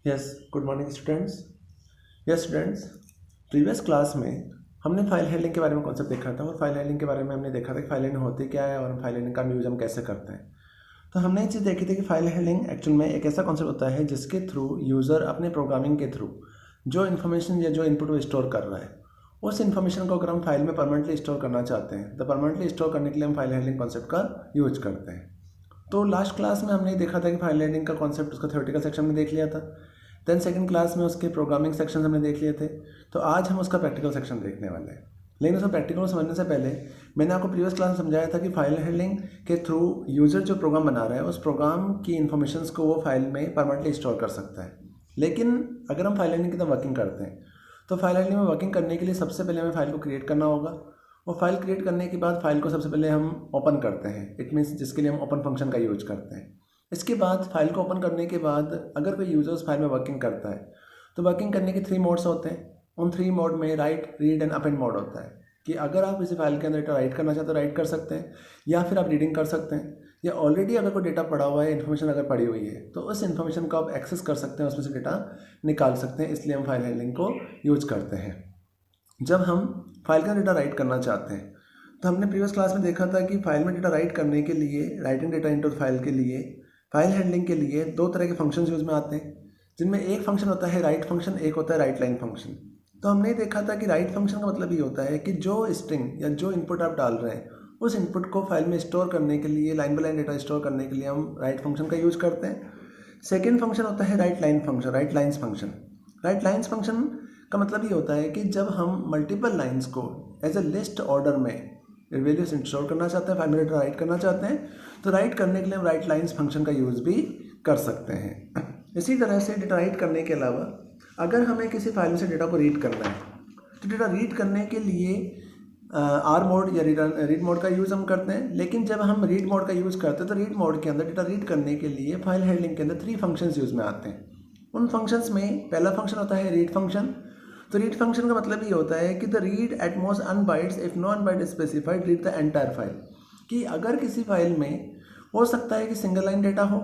Yes, good morning students. Yes students, previous class में हमने file handling के बारे में कॉन्सेप्ट देखा था और फाइल हैंडलिंग के बारे में हमने देखा था कि फाइल हैंडलिंग होती क्या है और फाइल हैंडलिंग का यूज हम कैसे करते हैं। तो हमने ये चीज़ देखी थी कि फाइल हैंडलिंग एक्चुअल में एक ऐसा कॉन्सेप्ट होता है जिसके थ्रू यूज़र अपने प्रोग्रामिंग के थ्रू जो इन्फॉर्मेशन या जो इनपुट वो स्टोर कर रहा है उस इन्फॉर्मेशन को अगर हम फाइल में परमानेंटली स्टोर करना चाहते हैं तो परमानेंटली स्टोर करने के लिए हम फाइल हैंडलिंग कॉन्सेप्ट का यूज करते हैं। तो लास्ट क्लास में हमने देखा था कि फाइल हैंडलिंग का कॉन्सेप्ट उसका थ्योरेटिकल सेक्शन में देख लिया था। देन सेकंड क्लास में उसके प्रोग्रामिंग सेक्शन हमने देख लिए थे। तो आज हम उसका प्रैक्टिकल सेक्शन देखने वाले हैं। लेकिन उसका प्रैक्टिकल समझने से पहले मैंने आपको प्रीवियस क्लास में समझाया था कि फाइल हैंडलिंग के थ्रू यूज़र जो प्रोग्राम बना रहा है उस प्रोग्राम की इन्फॉर्मेशन को वो फाइल में परमानेंटली स्टोर कर सकता है। लेकिन अगर हम फाइल हैंडलिंग की तरह वर्किंग करते हैं तो फाइल हैंडलिंग में वर्किंग करने के लिए सबसे पहले हमें फाइल को क्रिएट करना होगा और फाइल क्रिएट करने के बाद फाइल को सबसे पहले हम ओपन करते हैं। इट मीन्स जिसके लिए हम ओपन फंक्शन का यूज करते हैं। इसके बाद फाइल को ओपन करने के बाद अगर कोई यूज़र उस फाइल में वर्किंग करता है तो वर्किंग करने के 3 मोड्स होते हैं। उन 3 मोड में right, read and append mode होता है कि अगर आप किसी फाइल के अंदर डेटा राइट करना चाहते हो राइट कर सकते हैं या फिर आप रीडिंग कर सकते हैं या ऑलरेडी अगर कोई डेटा पड़ा हुआ है, इन्फॉर्मेशन अगर पड़ी हुई है तो उस इन्फॉर्मेशन को आप एक्सेस कर सकते हैं, उसमें से डेटा निकाल सकते हैं। इसलिए हम फाइल हैंडलिंग को यूज करते हैं। जब हम फाइल का डेटा राइट करना चाहते हैं तो हमने प्रीवियस क्लास में देखा था कि फाइल में डेटा राइट करने के लिए, राइटिंग डेटा इनटू फाइल के लिए, फाइल हैंडलिंग के लिए 2 तरह के फंक्शंस यूज में आते हैं जिनमें एक फंक्शन होता है राइट फंक्शन, एक होता है राइट लाइन फंक्शन। तो हमने देखा था कि राइट फंक्शन का मतलब ये होता है कि जो स्ट्रिंग या जो इनपुट आप डाल रहे हैं उस इनपुट को फाइल में स्टोर करने के लिए, line by line data store करने के लिए हम राइट फंक्शन का यूज करते हैं। सेकेंड फंक्शन होता है right line function, right lines function. Right lines function का मतलब ये होता है कि जब हम मल्टीपल लाइन्स को एज ए लिस्ट ऑर्डर में वैल्यूज स्टोर करना चाहते हैं, फाइल में डेटा राइट करना चाहते हैं तो राइट करने के लिए हम राइट लाइन्स फंक्शन का यूज़ भी कर सकते हैं। इसी तरह से डेटा राइट करने के अलावा अगर हमें किसी फाइल से डेटा को रीड करना है तो डेटा रीड करने के लिए आर मोड या रीड मोड का यूज़ हम करते हैं। लेकिन जब हम रीड मोड का यूज़ करते हैं तो रीड मोड के अंदर डेटा रीड करने के लिए फाइल हैंडलिंग के अंदर 3 फंक्शंस यूज़ में आते हैं। उन फंक्शंस में पहला फंक्शन होता है रीड फंक्शन। तो रीड फंक्शन का मतलब ये होता है कि the read at most n bytes if no n byte specified read the entire file. कि अगर किसी फाइल में हो सकता है कि सिंगल लाइन डेटा हो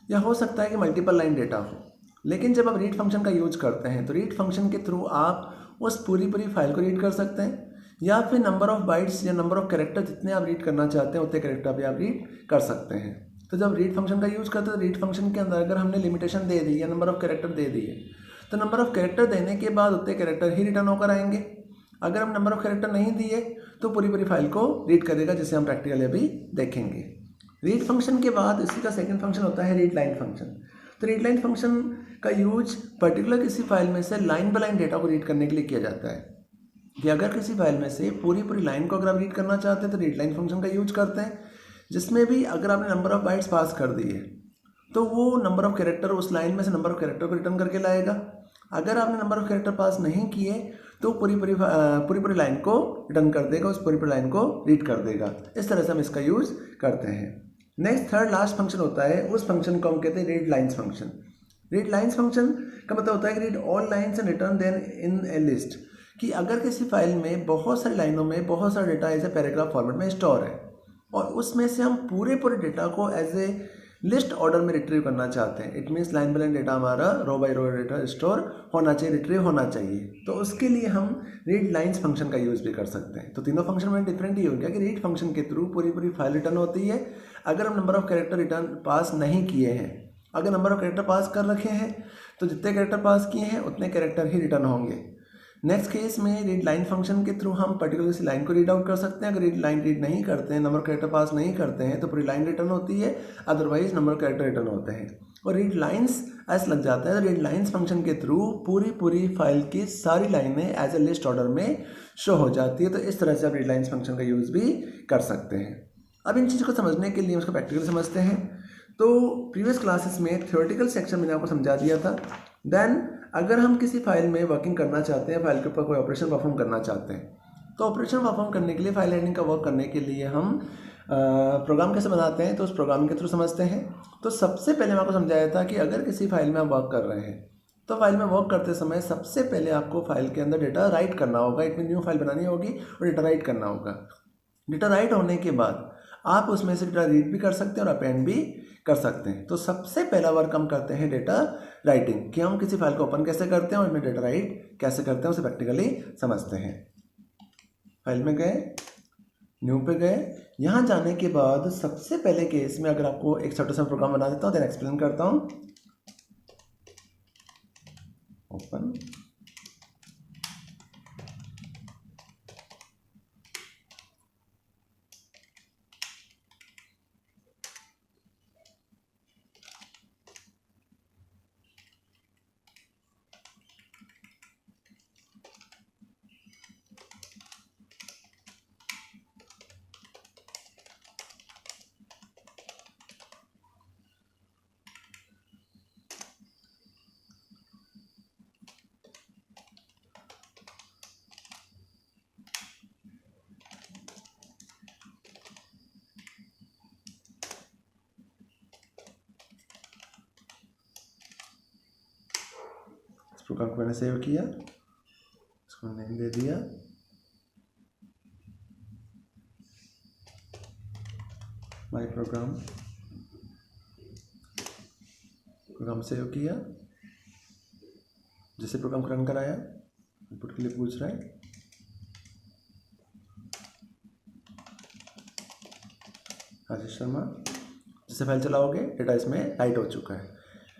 या हो सकता है कि मल्टीपल लाइन डेटा हो, लेकिन जब आप रीड फंक्शन का यूज करते हैं तो रीड फंक्शन के थ्रू आप उस पूरी फाइल को रीड कर सकते हैं या फिर नंबर ऑफ बाइट्स या नंबर ऑफ कैरेक्टर जितने आप रीड करना चाहते हैं उतने कैरेक्टर भी आप रीड कर सकते हैं। तो जब रीड फंक्शन का यूज़ करते हैं तो रीड फंक्शन के अंदर अगर हमने लिमिटेशन दे दी या नंबर ऑफ कैरेक्टर दे दिए तो नंबर ऑफ कैरेक्टर देने के बाद उतने कैरेक्टर ही रिटर्न होकर आएंगे। अगर हम नंबर ऑफ कैरेक्टर नहीं दिए तो पूरी फाइल को रीड करेगा, जिसे हम प्रैक्टिकली अभी देखेंगे। रीड फंक्शन के बाद इसी का सेकंड फंक्शन होता है रीड लाइन फंक्शन। तो रीड लाइन फंक्शन का यूज पर्टिकुलर किसी फाइल में से लाइन बाय लाइन डेटा को रीड करने के लिए किया जाता है कि अगर किसी फाइल में से पूरी लाइन को अगर आप रीड करना चाहते हैं तो रीड लाइन फंक्शन का यूज करते हैं, जिसमें भी अगर आपने नंबर ऑफ बाइट्स पास कर दिए तो वो नंबर ऑफ कैरेक्टर उस लाइन में से नंबर ऑफ कैरेक्टर को रिटर्न करके लाएगा। अगर आपने नंबर ऑफ कैरेक्टर पास नहीं किए तो पूरी लाइन को रिटर्न कर देगा, उस पूरी लाइन को रीड कर देगा। इस तरह से हम इसका यूज करते हैं। नेक्स्ट थर्ड लास्ट फंक्शन होता है, उस फंक्शन को हम कहते हैं read lines function. Read lines function का मतलब होता है कि read all lines and return them in a list. कि अगर किसी फाइल में बहुत सारी लाइनों में बहुत सारा data as a paragraph format में स्टोर है और उसमें से हम पूरे डेटा को एज ए लिस्ट ऑर्डर में रिट्रीव करना चाहते हैं, it means line by line data हमारा row by row data store होना चाहिए, रिट्रीव होना चाहिए, तो उसके लिए हम रीड लाइन्स फंक्शन का यूज़ भी कर सकते हैं। तो तीनों फंक्शन में डिफरेंट ही हो गया कि रीड फंक्शन के थ्रू पूरी फाइल रिटर्न होती है। अगर हम नंबर ऑफ कैरेक्टर रिटर्न पास नहीं किए हैं, अगर नंबर ऑफ कैरेक्टर पास कर रखे हैं तो जितने कैरेक्टर पास किए हैं उतने कैरेक्टर ही रिटर्न होंगे। नेक्स्ट केस में रीड लाइन फंक्शन के थ्रू हम पर्टिकुलर सी लाइन को रीड आउट कर सकते हैं। अगर लाइन रीड नहीं करते हैं, नंबर कैरेक्टर पास नहीं करते हैं तो पूरी लाइन रिटर्न होती है, अदरवाइज नंबर कैरेक्टर रिटर्न होते हैं। और रीड लाइन्स ऐसा लग जाता है तो रीड लाइन्स फंक्शन के थ्रू पूरी फाइल की सारी लाइनें एज ए लिस्ट ऑर्डर में शो हो जाती है। तो इस तरह से आप रीड लाइन्स फंक्शन का यूज़ भी कर सकते हैं। अब इन चीज़ों को समझने के लिए उसको प्रैक्टिकल समझते हैं। तो प्रीवियस क्लासेस में थ्योरेटिकल सेक्शन मैंने आपको समझा दिया था। देन अगर हम किसी फाइल में वर्किंग करना चाहते हैं, फाइल के ऊपर कोई ऑपरेशन परफॉर्म करना चाहते हैं तो ऑपरेशन परफॉर्म करने के लिए, फाइल हैंडलिंग का वर्क करने के लिए हम प्रोग्राम कैसे बनाते हैं तो उस प्रोग्राम के थ्रू समझते हैं। तो सबसे पहले मैं आपको समझाया था कि अगर किसी फाइल में आप वर्क कर रहे हैं तो फाइल में वर्क करते समय सबसे पहले आपको फाइल के अंदर डेटा राइट करना होगा। इट मीन न्यू फाइल बनानी होगी और डेटा राइट करना होगा। डेटा राइट होने के बाद आप उसमें से डेटा रीड भी कर सकते हैं और अपेंड भी कर सकते हैं। तो सबसे पहला वर्क हम करते हैं डेटा राइटिंग, कि हम किसी फाइल को ओपन कैसे करते हैं और इसमें डेटा राइट कैसे करते हैं उसे प्रैक्टिकली समझते हैं। फाइल में गए, न्यू पे गए, यहाँ जाने के बाद सबसे पहले केस में अगर आपको एक छोटा सा प्रोग्राम बना देता हूँ, देन एक्सप्लेन करता हूँ। ओपन, प्रोग्राम को मैंने सेव किया, इसको नेम दे दिया, माय प्रोग्राम, प्रोग्राम सेव किया। जैसे प्रोग्राम को रन कराया, इनपुट के लिए पूछ रहा है, राजेश शर्मा। जैसे फाइल चलाओगे डेटा इसमें राइट हो चुका है।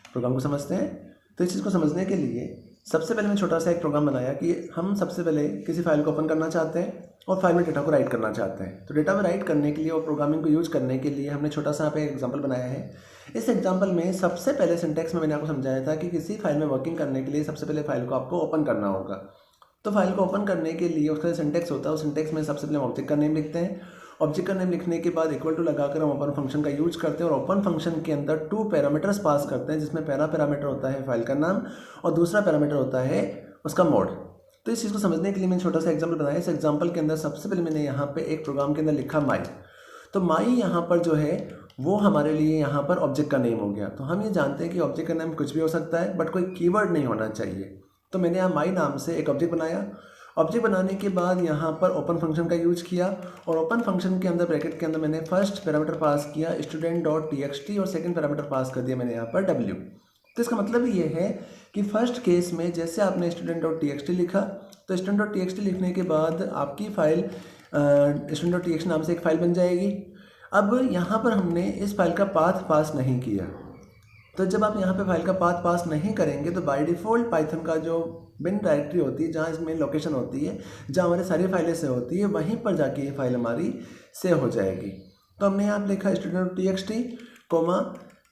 प्रोग्राम को समझते हैं। तो इस चीज़ को समझने के लिए सबसे पहले मैंने छोटा सा एक प्रोग्राम बनाया कि हम सबसे पहले किसी फाइल को ओपन करना चाहते हैं और फाइल में डेटा को राइट करना चाहते हैं। तो डेटा में राइट करने के लिए और प्रोग्रामिंग को यूज करने के लिए हमने छोटा सा यहाँ पे एक एग्जांपल बनाया है। इस एग्जांपल में सबसे पहले सिंटैक्स में मैंने आपको समझाया था कि किसी फाइल में वर्किंग करने के लिए सबसे पहले फाइल को आपको ओपन करना होगा। तो फाइल को ओपन करने के लिए उसका सिंटैक्स होता है, उस सिंटैक्स में सबसे पहले हम ऑब्जेक्ट का नेम लिखते हैं। ऑब्जेक्ट का नेम लिखने के बाद इक्वल टू लगाकर हम ओपन फंक्शन का यूज करते हैं और ओपन फंक्शन के अंदर 2 पैरामीटर्स पास करते हैं, जिसमें पहला पैरामीटर होता है फाइल का नाम और दूसरा पैरामीटर होता है उसका मोड। तो इस चीज़ को समझने के लिए मैंने छोटा सा एग्जांपल बनाया। इस एग्जांपल के अंदर सबसे पहले मैंने यहाँ पे एक प्रोग्राम के अंदर लिखा माई। तो माई यहाँ पर जो है वो हमारे लिए यहाँ पर ऑब्जेक्ट का नेम हो गया। तो हम ये जानते हैं कि ऑब्जेक्ट का नेम कुछ भी हो सकता है, बट कोई कीवर्ड नहीं होना चाहिए। तो मैंने यहाँ माई नाम से एक ऑब्जेक्ट बनाया। ऑब्जेक्ट बनाने के बाद यहाँ पर ओपन फंक्शन का यूज किया और ओपन फंक्शन के अंदर ब्रैकेट के अंदर मैंने फर्स्ट पैरामीटर पास किया student.txt और सेकंड पैरामीटर पास कर दिया मैंने यहाँ पर w। तो इसका मतलब ये है कि फर्स्ट केस में जैसे आपने student.txt लिखा, तो student.txt लिखने के बाद आपकी फाइल student.txt नाम से एक फाइल बन जाएगी। अब यहाँ पर हमने इस फाइल का पाथ पास नहीं किया। तो जब आप यहाँ पे फाइल का पाथ पास नहीं करेंगे तो बाय डिफ़ॉल्ट पाइथन का जो बिन डायरेक्टरी होती है, जहाँ इसमें लोकेशन होती है, जहाँ हमारी सारी फाइलें सेव होती है, वहीं पर जाके ये फाइल हमारी सेव हो जाएगी। तो हमने यहाँ पे लिखा student.txt coma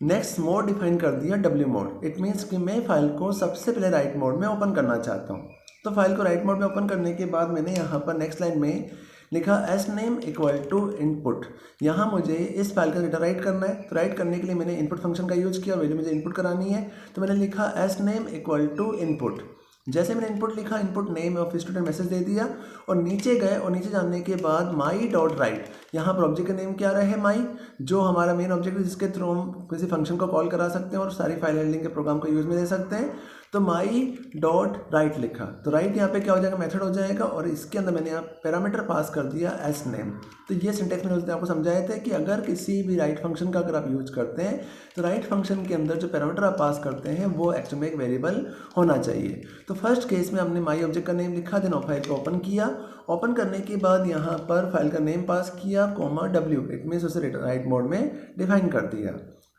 next mode define कर दिया w मोड। इट मीन्स कि मैं फाइल को सबसे पहले राइट मोड में ओपन करना चाहता हूँ। तो फाइल को राइट मोड में ओपन करने के बाद मैंने यहाँ पर नेक्स्ट लाइन में लिखा s name equal to input. यहाँ मुझे इस फाइल का डेटा राइट करना है। तो राइट करने के लिए मैंने इनपुट फंक्शन का यूज़ किया और वैल्यू मुझे इनपुट करानी है। तो मैंने लिखा s name equal to input. जैसे मैंने इनपुट लिखा, input name of student message दे दिया और नीचे गए और नीचे जाने के बाद माई डॉट राइट, यहाँ पर ऑब्जेक्ट का नेम क्या रहा है माई, जो हमारा मेन ऑब्जेक्ट है जिसके थ्रू हम किसी फंक्शन को कॉल करा सकते हैं और सारी फाइल हैंडलिंग के प्रोग्राम को यूज़ में दे सकते हैं। तो माई डॉट राइट लिखा। तो राइट यहाँ पे क्या हो जाएगा, मेथड हो जाएगा और इसके अंदर मैंने यहाँ पैरामीटर पास कर दिया एस नेम। तो ये सिंटैक्स मैंने आपको समझाया था कि अगर किसी भी राइट फंक्शन का अगर आप यूज करते हैं तो राइट फंक्शन के अंदर जो पैरामीटर आप पास करते हैं वो एक्चुअली में एक वेरिएबल होना चाहिए। तो फर्स्ट केस में हमने माई ऑब्जेक्ट का नेम लिखा, देन फाइल को ओपन किया। ओपन करने के बाद यहाँ पर फाइल का नेम पास किया कोमा w, इट मीन्स उसे राइट मोड में डिफाइन कर दिया।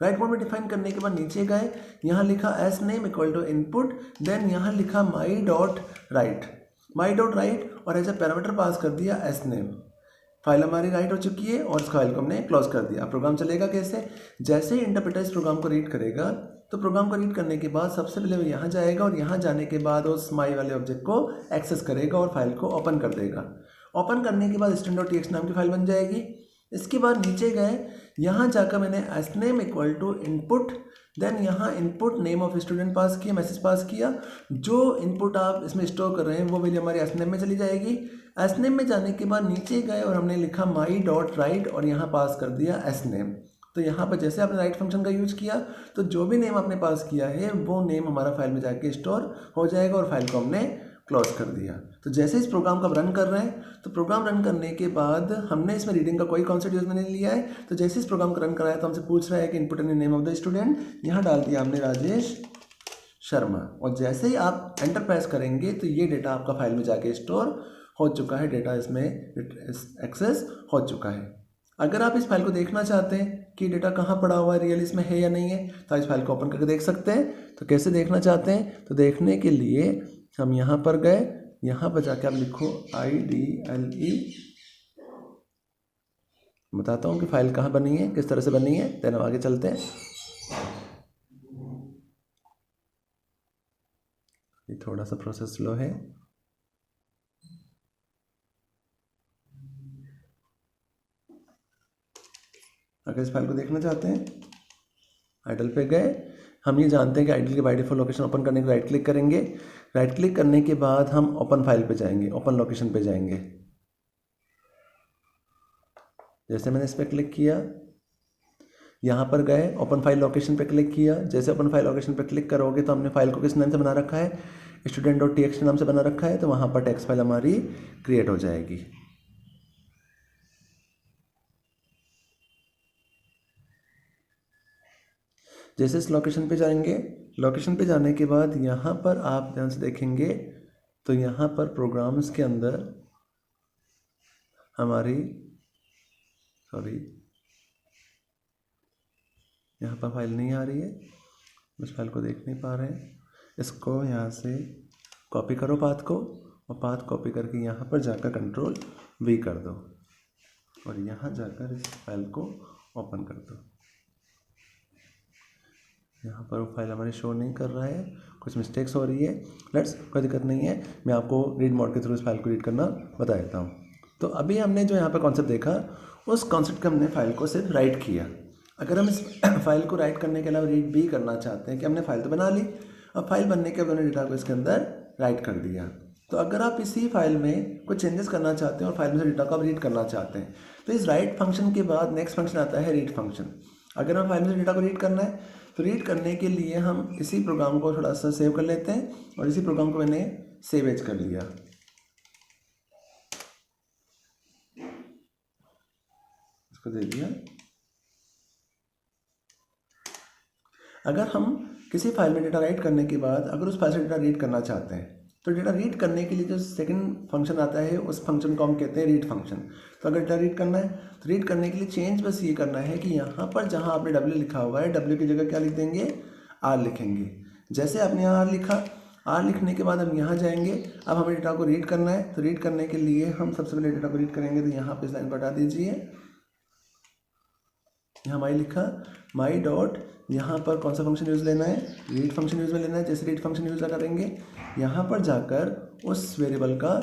राइट मोड में डिफाइन करने के बाद नीचे गए, यहाँ लिखा s name equal to input, then यहाँ लिखा my dot write, my dot write और एज ए पैरामीटर पास कर दिया एस नेम। फाइल हमारी राइट हो चुकी है और इस फाइल को हमने क्लोज कर दिया। प्रोग्राम चलेगा कैसे, जैसे ही इंटरप्रेटर इस प्रोग्राम को रीड करेगा तो प्रोग्राम को रीड करने के बाद सबसे पहले वो यहाँ जाएगा और यहाँ जाने के बाद उस माई वाले ऑब्जेक्ट को एक्सेस करेगा और फाइल को ओपन कर देगा। ओपन करने के बाद student.txt नाम की फाइल बन जाएगी। इसके बाद नीचे गए, यहाँ जाकर मैंने s name equal to input, then यहाँ input name of student pass किया, मैसेज पास किया। जो इनपुट आप इसमें स्टोर कर रहे हैं वो वैल्यू हमारी एस नेम में चली जाएगी। एस नेम में जाने के बाद नीचे गए और हमने लिखा माई डॉट राइट और यहाँ पास कर दिया एस नेम। तो यहाँ पर जैसे आपने राइट फंक्शन का यूज किया तो जो भी नेम आपने पास किया है वो नेम हमारा फाइल में जाके स्टोर हो जाएगा और फाइल को हमने क्लोज कर दिया। तो जैसे इस प्रोग्राम को रन कर रहे हैं तो प्रोग्राम रन करने के बाद हमने इसमें रीडिंग का कोई कॉन्सेप्ट यूज में नहीं लिया है। तो जैसे इस प्रोग्राम को रन कराया तो हमसे पूछ रहा है कि input in name of the student, यहाँ डाल दिया हमने राजेश शर्मा, और जैसे ही आप एंटर प्रेस करेंगे तो ये डेटा आपका फाइल में जाके स्टोर हो चुका है, डेटा इसमें एक्सेस हो चुका है। अगर आप इस फाइल को देखना चाहते हैं कि डेटा कहाँ पड़ा हुआ है, रियल इसमें है या नहीं है, तो इस फाइल को ओपन करके देख सकते हैं। तो कैसे देखना चाहते हैं, तो देखने के लिए हम यहाँ पर गए, यहाँ पर जाके आप लिखो IDLE, बताता हूँ कि फाइल कहाँ बनी है, किस तरह से बनी है, देन आगे चलते हैं। ये थोड़ा सा प्रोसेस स्लो है। अगर इस फाइल को देखना चाहते हैं, आइडल पे गए, हम ये जानते हैं कि आइडल के बाय डिफॉल्ट लोकेशन ओपन करने के राइट क्लिक करेंगे। राइट क्लिक करने के बाद हम ओपन फाइल पे जाएंगे, ओपन लोकेशन पे जाएंगे। जैसे मैंने इस पर क्लिक किया, यहाँ पर गए, ओपन फाइल लोकेशन पे क्लिक किया। जैसे ओपन फाइल लोकेशन पे क्लिक करोगे तो हमने फाइल को किस नाम से बना रखा है, student.txt नाम से बना रखा है, तो वहाँ पर टेक्स्ट फाइल हमारी क्रिएट हो जाएगी। जैसे इस लोकेशन पे जाएंगे, लोकेशन पे जाने के बाद यहाँ पर आप ध्यान से देखेंगे तो यहाँ पर प्रोग्राम्स के अंदर हमारी यहाँ पर फाइल नहीं आ रही है, उस फाइल को देख नहीं पा रहे हैं। इसको यहाँ से कॉपी करो पाथ को, और पाथ कॉपी करके यहाँ पर जाकर Ctrl+V कर दो, और यहाँ जाकर इस फाइल को ओपन कर दो। यहाँ पर वो फाइल हमारी शो नहीं कर रहा है, कुछ मिस्टेक्स हो रही है। कोई दिक्कत नहीं है, मैं आपको रीड मोड के थ्रू इस फाइल को रीड करना बता देता हूँ। तो अभी हमने जो यहाँ पर कॉन्सेप्ट देखा, उस कॉन्सेप्ट का हमने फाइल को सिर्फ राइट किया। अगर हम इस फाइल को राइट करने के अलावा रीड भी करना चाहते हैं कि हमने फाइल तो बना ली, अब फाइल बनने के बाद हमने डेटा को इसके अंदर राइट कर दिया। तो अगर आप इसी फाइल में कुछ चेंजेस करना चाहते हैं और फाइल में से डेटा को आप रीड करना चाहते हैं, तो इस राइट फंक्शन के बाद नेक्स्ट फंक्शन आता है रीड फंक्शन। अगर हमें फाइल में से डेटा को रीड करना है, तो रीड करने के लिए हम इसी प्रोग्राम को थोड़ा सा सेव कर लेते हैं, और इसी प्रोग्राम को मैंने सेव एज कर लिया। इसको दे दिया। अगर हम किसी फाइल में डेटा राइट करने के बाद अगर उस फाइल से डेटा रीड करना चाहते हैं, तो डेटा रीड करने के लिए जो सेकंड फंक्शन आता है, उस फंक्शन को हम कहते हैं रीड फंक्शन। तो अगर डेटा रीड करना है, तो रीड करने के लिए चेंज बस ये करना है कि यहाँ पर जहाँ आपने W लिखा हुआ है, W की जगह क्या लिख देंगे, R लिखेंगे। जैसे आपने यहाँ R लिखा, R लिखने के बाद हम यहाँ जाएंगे। अब हमें डेटा को रीड करना है, तो रीड करने के लिए हम सबसे पहले डेटा को रीड करेंगे। तो यहाँ पर इस लाइन पर हटा दीजिए, यहाँ माई लिखा, माई डॉट, यहाँ पर कौन सा फंक्शन यूज़ लेना है, रीड फंक्शन यूज़ में लेना है। जैसे रीड फंक्शन यूज़ करेंगे, यहाँ पर जाकर उस वेरिएबल का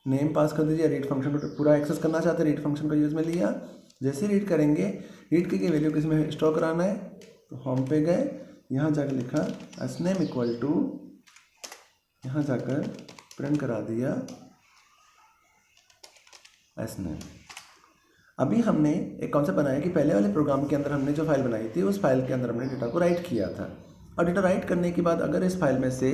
नेम पास कर दीजिए। रीड फंक्शन को पूरा एक्सेस करना चाहते हैं, रीड फंक्शन का यूज़ में लिया। जैसे रीड करेंगे, रीड की वैल्यू किस में स्टोर कराना है, तो होम पे गए, यहाँ जाकर लिखा sname इक्वल टू, यहाँ जाकर प्रिंट करा दिया sname। अभी हमने एक कॉन्सेप्ट बनाया कि पहले वाले प्रोग्राम के अंदर हमने जो फाइल बनाई थी, उस फाइल के अंदर हमने डेटा को राइट किया था, और डेटा राइट करने के बाद अगर इस फाइल में से